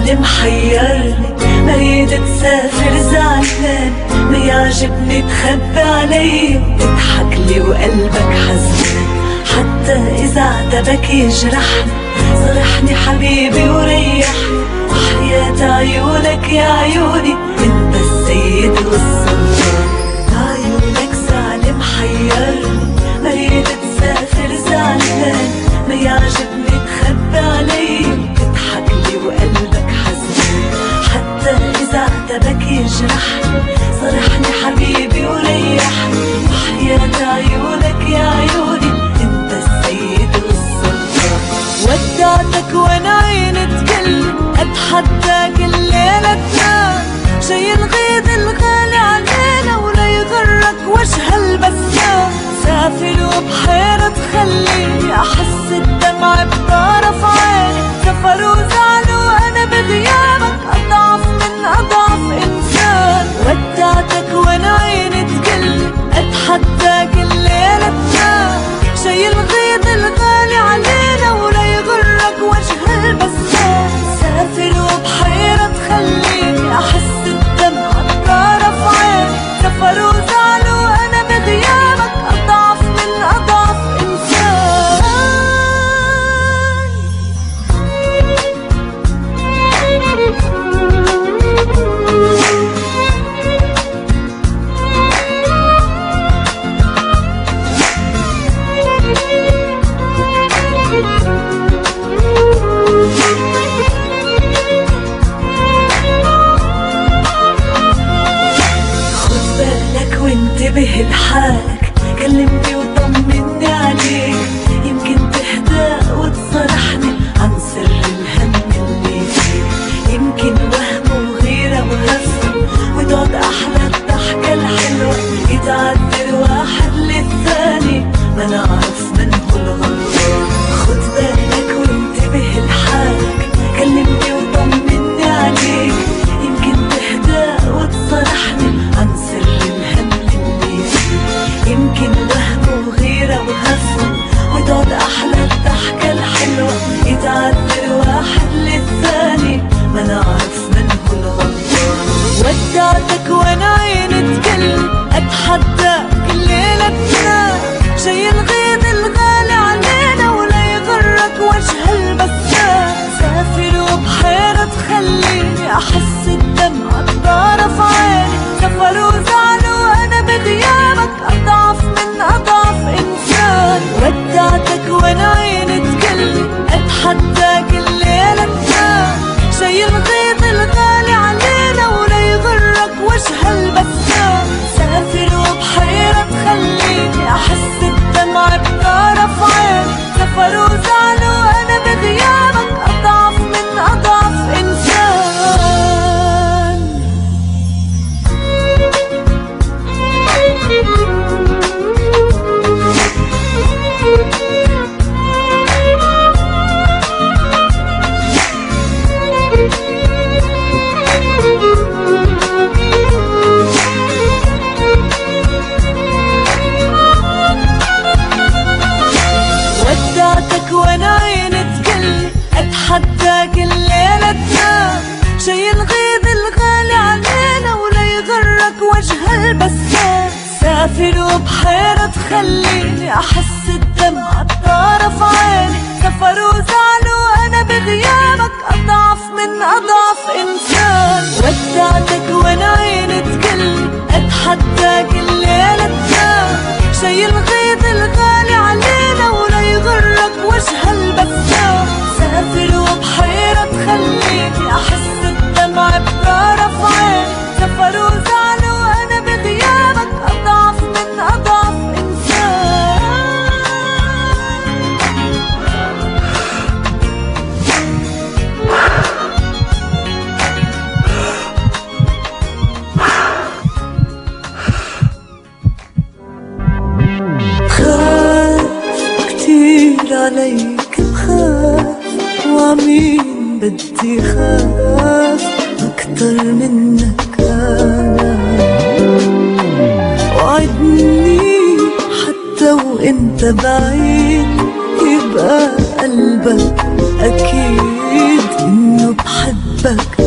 زعل محيرني، بريد تسافر زعلان، ما يعجبني تخبي علي تضحك لي وقلبك حزان. حتى إذا عتبك يجرحني صرحني حبيبي وريحني، وحياة عيونك يا عيوني انت السيد والسلطان. عيونك زعل محيرني، بريد تسافر زعلان، ما يعجبني تخبي علي تضحك لي وقلبك حزان. حتى إذا عتبك يجرحني صرحني حبيبي وريحني، وحياة عيونك يا عيوني انت السيد والسلطان. ودعتك وانا عيني تكلم، اتحداك الليلة تنام، جاي نغيظ الغالي علينا ولا يغرك وجه البسام. سافر وبحيرة تخليني احس الدمع بطرف عيني، سفر وزعل وانا بغيابك اضعف من اضعف انسان. ودعتك وانا عيني تكلم، اتحداك الليلة تنام، جاي نغيظ الغالي علينا ولا يغرك وجه البسام. سافر وبحيرة تخليني احس الدمع بطرف عيني، سفر وزعل وانا بغيابك اضعف من اضعف انسان. انتبه لحالك، كلمني وطمني عليك، يمكن تهدى وتصرحني عن سر الهم اللي فيك. يمكن وهم وغيرة وهفة وتقعد أحلى الضحكة الحلوة، يتعذر واحد للثاني ما نعرف من هو الغلطان. خد بالك وانتبه لحالك، كلمني وطمني عليك، يمكن تهدى وتصرحني عن سر الهم. يمكن وهم وغيرة وهفة وتقعد أحلى الضحكة الحلوة، يتعذر واحد للثاني ما نعرف من هو الغلطان. ودعتك وانا عيني تكلم، اتحداك الليلة تنام، جاي نغيظ الغالي علينا ولا يغرك وجه البسام. سافر وبحيرة تخليني احس الدمع بطرف عيني، سفر وزعل وانا بغيابك اضعف من اضعف انسان. ودعتك وانا عيني تكلم، اتحداك الليلة تنام، جاي نغيظ الغالي علينا ولا يغرك وجه البسام. سافر وبحيرة تخليني احس الدمع بطرف عيني، سفر وزعل وانا بغيابك اضعف من اضعف انسان. ودعتك وانا عيني تكلم، اتحداك الليلة تنام، جاي نغيظ الغالي علينا ولا يغرك وجه البسام. سافر وبحيرة تخليني احس الدمع بطرف عيني، سفر وزعل وانا بغيابك اضعف من اضعف انسان. ودعتك وانا عيني تكلم، اتحداك الليلة تنام، جاي نغيظ الغالي علينا ولا يغرك وجه البسام. سافر وبحيرة تخليني احس الدمع بطرف عيني، سفر وزعل وانا بغيابك اضعف من اضعف انسان. خاف كتير عليك، بخاف وعمين بدي خاف أكتر منك أنا. وعدني حتى وإنت بعيد يبقى قلبك أكيد إنه بحد بحبك